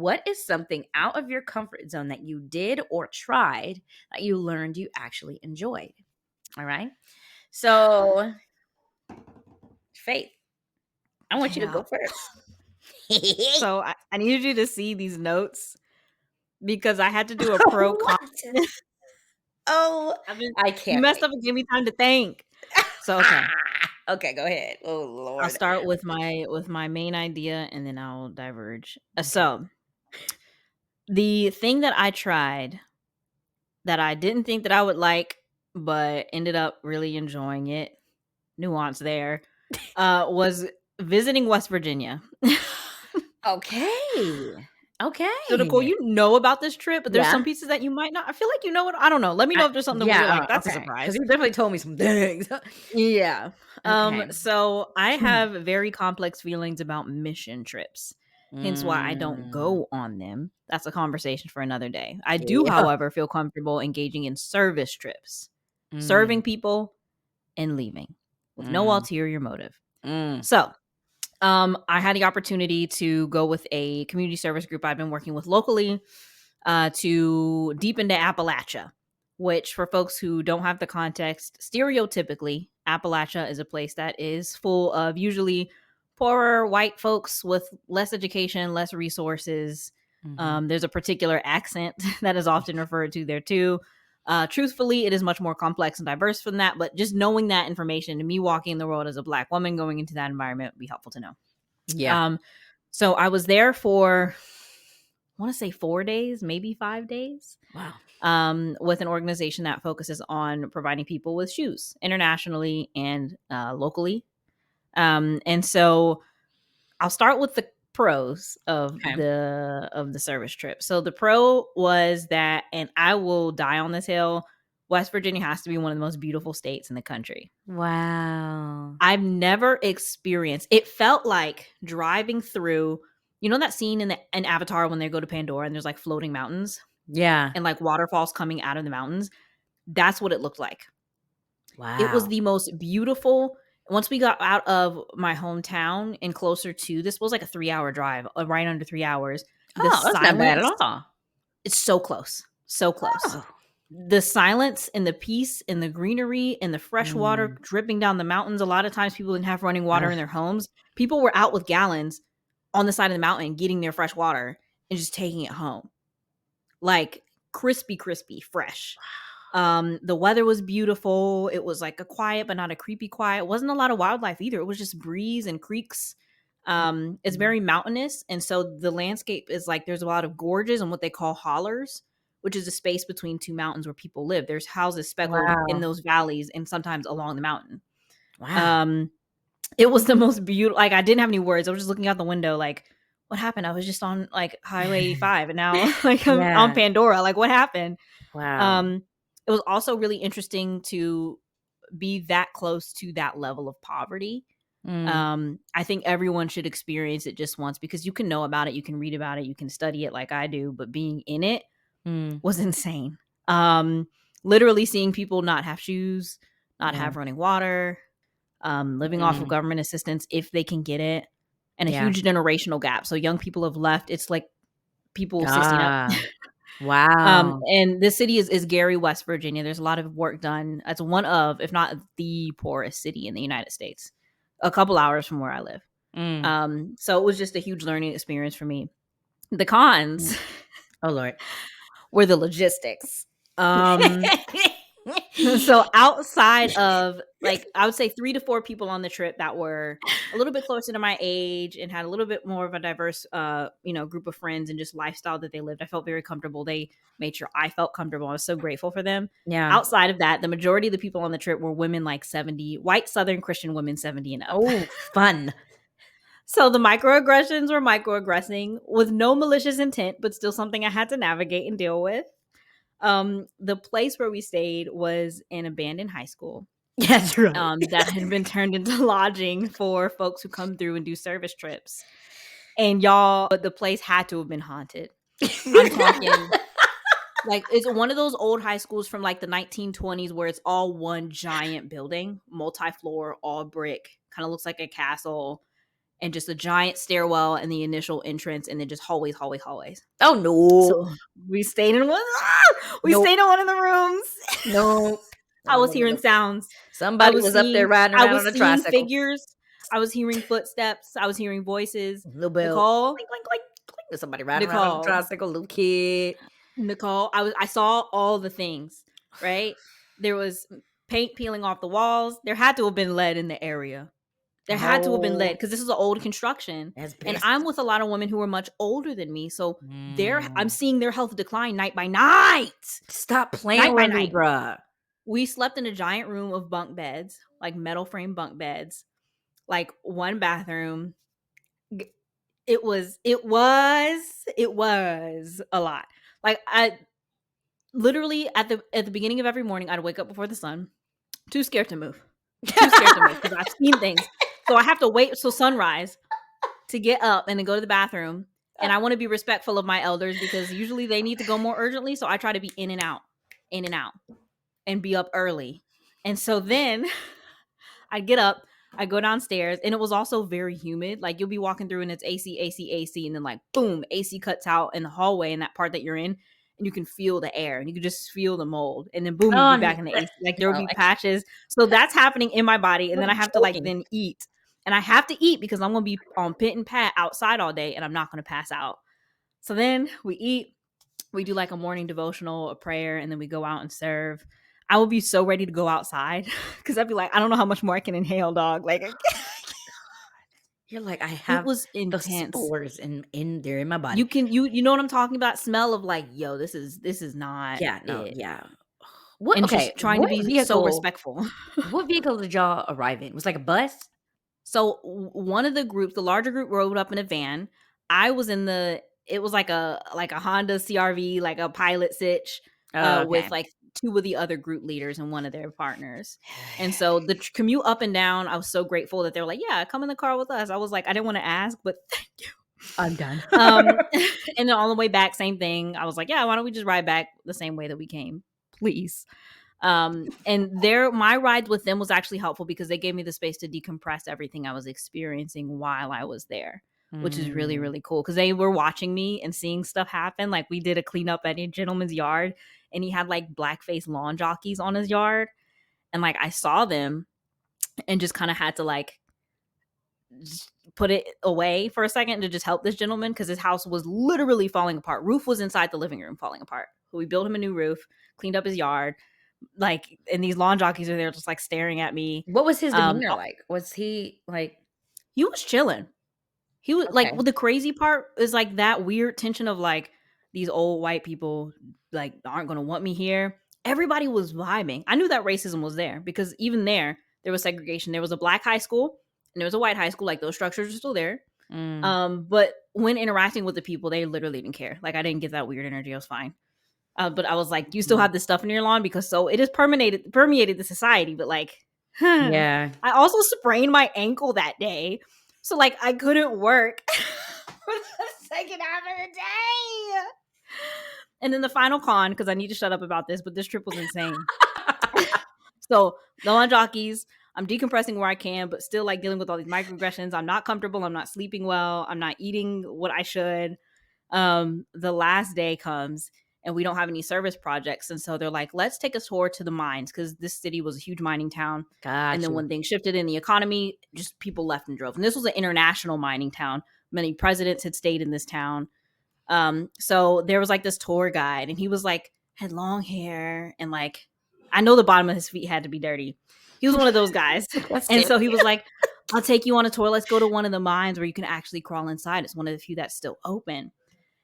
What is something out of your comfort zone that you did or tried that you learned you actually enjoyed? All right. So, Faith, I want you to Yeah. go first. So I needed you to see these notes because I had to do a pro con. What? Oh, I've been I You can't messed wait. up and gave me time to think. So okay, Okay, go ahead. Oh I'll Lord. start with my main idea and then I'll diverge. Okay. So the thing that I tried that I didn't think that I would like, but ended up really enjoying it, nuance there, was visiting West Virginia. Okay. So Nicole, Okay. you know about this trip, but there's Yeah. some pieces that you might not. I feel like you know what. I don't know. Let me know if there's something that you're like, that's a Okay. Because surprise. you definitely told me some things. Yeah. Okay. So I have very complex feelings about mission trips. Hence why I don't Mm, go on them. That's a conversation for another day. I do, yeah. however, feel comfortable engaging in service trips, Mm, serving people and leaving with no mm, ulterior motive. mm. So, I had the opportunity to go with a community service group I've been working with locally to deep into Appalachia, which, for folks who don't have the context, stereotypically, Appalachia is a place that is full of usually poorer white folks with less education, less resources. Mhm. There's a particular accent that is often referred to there too. Truthfully, it is much more complex and diverse from that, but just knowing that information and me walking the world as a Black woman going into that environment would be helpful to know. Yeah. Um, so I was there for, I want to say 4 days, maybe 5 days, Wow. with an organization that focuses on providing people with shoes internationally and locally. And so I'll start with the pros of Okay. the service trip. So the pro was that, and I will die on this hill, West Virginia has to be one of the most beautiful states in the country. Wow. I've never experienced. It felt like driving through, you know that scene in Avatar when they go to Pandora and there's like floating mountains Yeah. and like waterfalls coming out of the mountains? That's what it looked like. It was Wow. the most beautiful. Once we got out of my hometown and closer to, this was like a 3-hour drive, right under 3 hours. The Oh, that's not bad at silence, all. it's so close. So close. Oh. The silence and the peace and the greenery and the fresh water Mm. dripping down the mountains. A lot of times people didn't have running water Ugh. in their homes. People were out with gallons on the side of the mountain getting their fresh water and just taking it home. Like crispy, fresh. The weather was beautiful. It was like a quiet, but not a creepy quiet. It wasn't a lot of wildlife either. It was just breeze and creeks. It's Mhm. very mountainous. And so the landscape is like there's a lot of gorges and what they call hollers, which is a space between two mountains where people live. There's houses speckled in Wow. those valleys and sometimes along the mountain. Wow. Um, it was the most beautiful. Like I didn't have any words. I was just looking out the window, like, what happened? I was just on like Highway 85, and now like I'm on Yeah. Pandora. Like, what happened? Wow. Um, it was also really interesting to be that close to that level of poverty. Mm. I think everyone should experience it just once because you can know about it, you can read about it, you can study it like I do, but being in it Mm. was insane. Um, Literally seeing people not have shoes, not Yeah. have running water, living off of Mm. government assistance if they can get it, and a Yeah. huge generational gap. So young people have left. It's like people 60 and up. Ah. Wow. And this city is Gary, West Virginia. There's a lot of work done. It's one of, if not the poorest city in the United States, a couple hours from where I live. Mm. So it was just a huge learning experience for me. The Mm. cons Oh Lord. were the logistics. So outside of like, I would say 3 to 4 people on the trip that were a little bit closer to my age and had a little bit more of a diverse, group of friends and just lifestyle that they lived. I felt very comfortable. They made sure I felt comfortable. I was so grateful for them. Yeah. Outside of that, the majority of the people on the trip were women like 70, white Southern Christian women 70 and up. Oh, fun. So the microaggressions were microaggressing with no malicious intent, but still something I had to navigate and deal with. The place where we stayed was an abandoned high school That's right. that had been turned into lodging for folks who come through and do service trips. And y'all, but the place had to have been haunted. I'm talking like it's one of those old high schools from like the 1920s where it's all one giant building, multi-floor, all brick, kind of looks like a castle. and just a giant stairwell and the initial entrance, and then just hallways, hallways. Oh no. So we stayed in one. We Nope. stayed in one of the rooms. Nope. I I was wanna hearing go there. sounds. Somebody was up there riding I around was on a seeing tricycle. figures. I was hearing footsteps. I was hearing voices. Little bell. Nicole, Clink, clink, clink, clink. There's somebody riding around on a Nicole, tricycle, little kid. Nicole. I saw all the things. Right? There was paint peeling off the walls. There had to have been lead in the area. There had to have been lead No. because this is an old construction, and I'm with Asbestos. a lot of women who are much older than me. So I'm Mm. seeing their health decline night by night. Stop playing Night by with me, night. bruh. We slept in a giant room of bunk beds, like metal frame bunk beds, like one bathroom. It was a lot. Like I literally at the beginning of every morning, I'd wake up before the sun, too scared to move, because I've seen things. So I have to wait till sunrise to get up and then go to the bathroom. And I want to be respectful of my elders because usually they need to go more urgently. So I try to be in and out, and be up early. And so then I'd get up, I'd go downstairs, and it was also very humid. Like you'll be walking through and it's AC, AC, AC, and then like boom, AC cuts out in the hallway in that part that you're in, and you can feel the air and you can just feel the mold. And then boom, you'd Oh, be back in the AC. Like there would no, be patches. So that's happening in my body. And then I I'm have to like choking. then eat. And I have to eat because I'm gonna be on pit and pat outside all day and I'm not gonna pass out. So then we eat, we do like a morning devotional, a prayer, and then we go out and serve. I will be so ready to go outside because I'd be like, I don't know how much more I can inhale, dog. Like You're like, I it have was the intense. spores in there in my body. You know what I'm talking about? Smell of like, yo, this is not Yeah, no, it. yeah. What And okay, just trying to be so respectful. what vehicle did y'all arrive in? Was it like a bus? So one of the groups, the larger group, rode up in a van. I was in the. It was like a Honda CRV, like a pilot sitch, Oh, with okay. like two of the other group leaders and one of their partners. And so the commute up and down, I was so grateful that they were like, "Yeah, come in the car with us." I was like, I didn't want to ask, but I'm done. and then on the way back, same thing. I was like, "Yeah, why don't we just ride back the same way that we came, please?" And my ride with them was actually helpful because they gave me the space to decompress everything I was experiencing while I was there, which is really, Mm. really cool because they were watching me and seeing stuff happen. Like we did a cleanup at a gentleman's yard and he had like blackface lawn jockeys on his yard. And like I saw them and just kind of had to like just put it away for a second to just help this gentleman because his house was literally falling apart. Roof was inside the living room falling apart. So we built him a new roof, cleaned up his yard, like, and these lawn jockeys are there just like staring at me. What was his Um, demeanor like? Was he like he was chilling. He was like, okay. well, the crazy part is like that weird tension of like these old white people like aren't gonna want me here. Everybody was vibing. I knew that racism was there because even there was segregation. There was a black high school and there was a white high school. Like those structures are still there. Mm. But when interacting with the people, they literally didn't care. Like I didn't get that weird energy. I was fine. But I was like, you still Mm. have this stuff in your lawn because so it has permeated the society. But like, I Yeah. also sprained my ankle that day, so like I couldn't work for the second half of the day. And then the final con, because I need to shut up about this, but this trip was insane. So the lawn jockeys, I'm decompressing where I can, but still like dealing with all these microaggressions. I'm not comfortable. I'm not sleeping well. I'm not eating what I should. The last day comes and we don't have any service projects. And so they're like, let's take a tour to the mines because this city was a huge mining town. And Got then you. when things shifted in the economy, just people left and drove. And this was an international mining town. Many presidents had stayed in this town. So there was like this tour guide and he was like, had long hair and like, I know the bottom of his feet had to be dirty. He was one of those guys. And so he was like, I'll take you on a tour. Let's go to one of the mines where you can actually crawl inside. It's one of the few that's still open.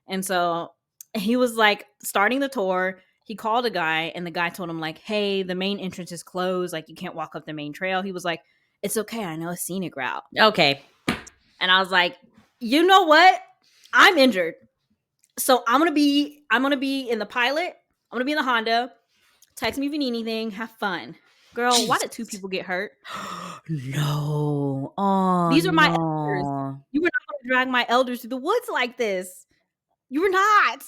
And so he was like starting the tour. He called a guy and the guy told him like, hey, the main entrance is closed. Like you can't walk up the main trail. He was like, it's okay. I know a scenic route. Okay. And I was like, you know what? I'm injured. So I'm gonna be in the pilot. I'm gonna be in the Honda. Text me if you need anything. Have fun. Girl, why did two Jesus. people get hurt? No. Oh These are my elders. no. You were not gonna drag my elders through the woods like this. You were not.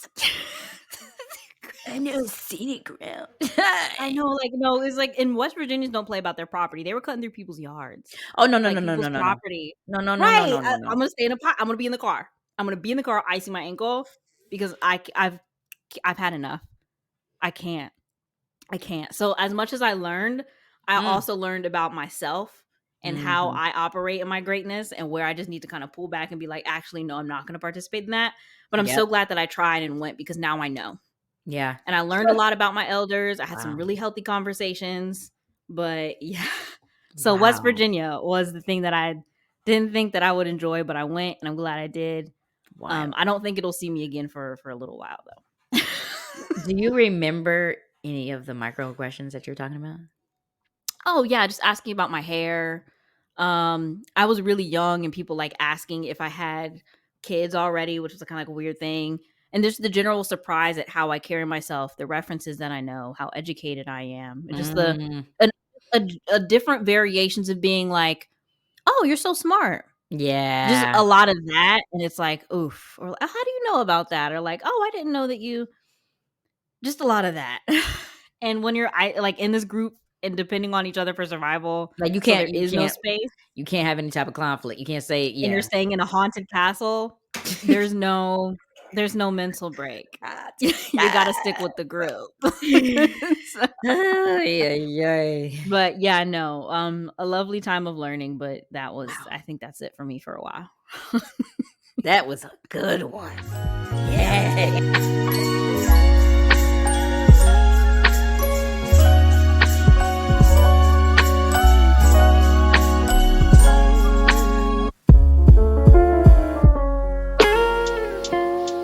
I know scenic ground. I know, like, no, it's like in West Virginians don't play about their property. They were cutting through people's yards, Oh, no, no, like no, no, people's no, no, no. property. No, no, no, no, Right. no, no, I'm no. gonna stay in a pot. I'm gonna be in the car. I'm gonna be in the car icing my ankle because I've had enough. I can't. I can't. So as much as I learned, I Mm, also learned about myself and how mhm. I operate in my greatness and where I just need to kind of pull back and be like, actually, no, I'm not going to participate in that. But I'm Yep. so glad that I tried and went because now I know. Yeah. And I learned a So lot about my elders. I had some wow. really healthy conversations. But yeah. So West Wow. Virginia was the thing that I didn't think that I would enjoy, but I went and I'm glad I did. Wild. I don't think it'll see me again for a little while though. Do you remember any of the microaggressions that you're talking about? Oh yeah, just asking about my hair. I was really young and people like asking if I had kids already, which was kind of like a weird thing. And just the general surprise at how I carry myself, the references that I know, how educated I am, and just the Mm, an, a different variations of being like, "Oh, you're so smart." Just yeah. a lot of that, and it's like, "Oof," or "Oh, how do you know about that?" Or like, "Oh, I didn't know that you." Just a lot of that. And when you're like in this group and depending on each other for survival, Like, so there you is no can't space, you can't have any type of conflict. You can't say and you're yeah. staying in a haunted castle, there's no mental break. Ah, You gotta stick with the group. So Ay, ay, ay. but yeah, no, a lovely time of learning, but Wow. I think that's it for me for a while. That was a good one. Yay.